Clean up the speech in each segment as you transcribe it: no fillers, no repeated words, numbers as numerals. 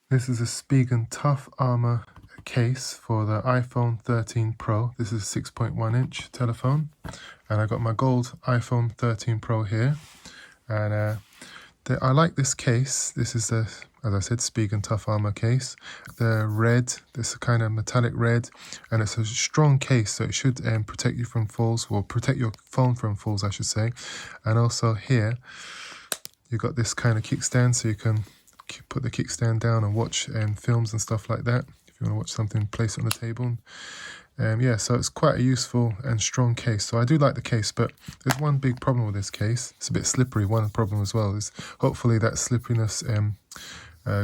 This is a Spigen Tough Armor case for the iPhone 13 Pro. This is a 6.1 inch telephone, and I got my gold iPhone 13 Pro here. And I like this case. This is the, as I said, Spigen Tough Armor case. The red, this kind of metallic red, and it's a strong case, so it should protect you from falls, or protect your phone from falls, I should say. And also here, you've got this kind of kickstand, so you can put the kickstand down and watch films and stuff like that. If you want to watch something, place it on the table. Yeah, so it's quite a useful and strong case. So I do like the case, but there's one big problem with this case. It's a bit slippery. One problem as well is hopefully that slipperiness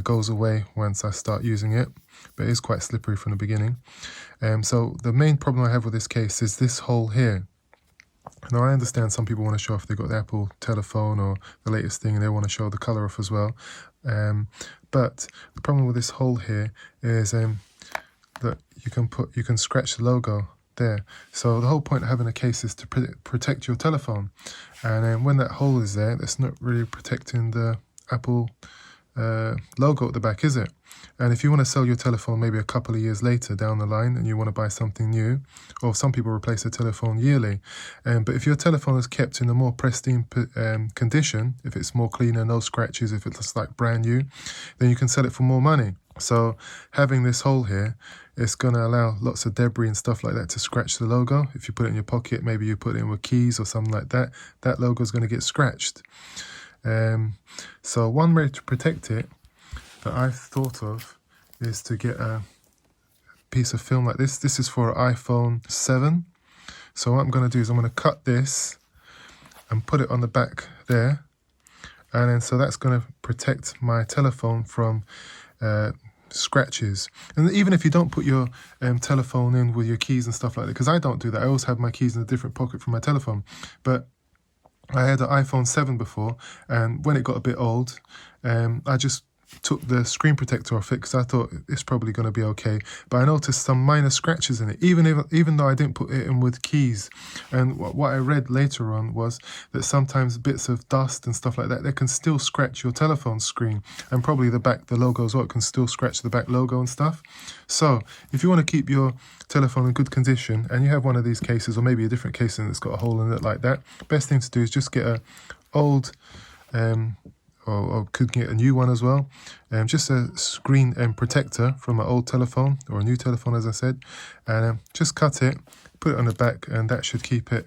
goes away once I start using it, but it is quite slippery from the beginning. So the main problem I have with this case is this hole here. Now, I understand some people want to show off they've got the Apple telephone or the latest thing and they want to show the colour off as well. But the problem with this hole here is that you can scratch the logo there. So the whole point of having a case is to protect your telephone. And when that hole is there, that's not really protecting the Apple logo at the back, is it? And if you want to sell your telephone maybe a couple of years later down the line and you want to buy something new, or some people replace their telephone yearly, but if your telephone is kept in a more pristine condition, if it's more cleaner, no scratches, if it's like brand new, then you can sell it for more money. So having this hole here, it's going to allow lots of debris and stuff like that to scratch the logo. If you put it in your pocket, maybe you put it in with keys or something like that, that logo is going to get scratched. So one way to protect it that I've thought of is to get a piece of film like this. This is for an iPhone 7. So what I'm going to do is I'm going to cut this and put it on the back there. And then so that's going to protect my telephone from scratches. And even if you don't put your telephone in with your keys and stuff like that, because I don't do that. I always have my keys in a different pocket from my telephone. But I had an iPhone 7 before, and when it got a bit old, I just took the screen protector off it because I thought it's probably going to be okay. But I noticed some minor scratches in it, even though I didn't put it in with keys. And what I read later on was that sometimes bits of dust and stuff like that, they can still scratch your telephone screen, and probably the logo as well, it can still scratch the back logo and stuff. So if you want to keep your telephone in good condition and you have one of these cases, or maybe a different case that's got a hole in it like that, best thing to do is just get a old or could get a new one as well, just a screen protector from an old telephone or a new telephone, as I said, and just cut it, put it on the back, and that should keep it,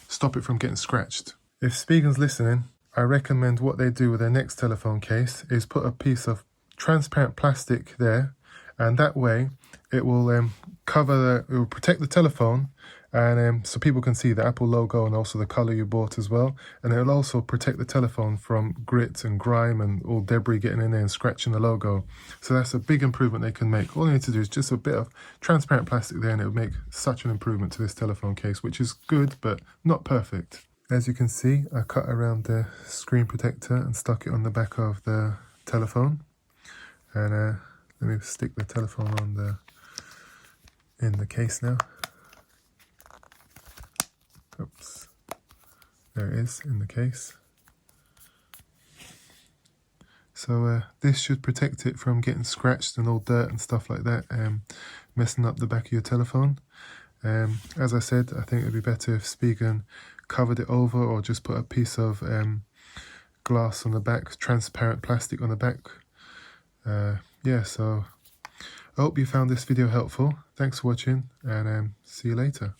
stop it from getting scratched. If Spigen's listening, I recommend what they do with their next telephone case is put a piece of transparent plastic there, and that way it will it will protect the telephone, and so people can see the Apple logo and also the color you bought as well. And it will also protect the telephone from grit and grime and all debris getting in there and scratching the logo. So that's a big improvement they can make. All you need to do is just a bit of transparent plastic there, and it will make such an improvement to this telephone case, which is good but not perfect. As you can see, I cut around the screen protector and stuck it on the back of the telephone. And let me stick the telephone on in the case now. Oops, there it is in the case. So this should protect it from getting scratched and all dirt and stuff like that, messing up the back of your telephone. As I said, I think it would be better if Spigen covered it over, or just put a piece of glass on the back, transparent plastic on the back. Yeah, so I hope you found this video helpful. Thanks for watching, and see you later.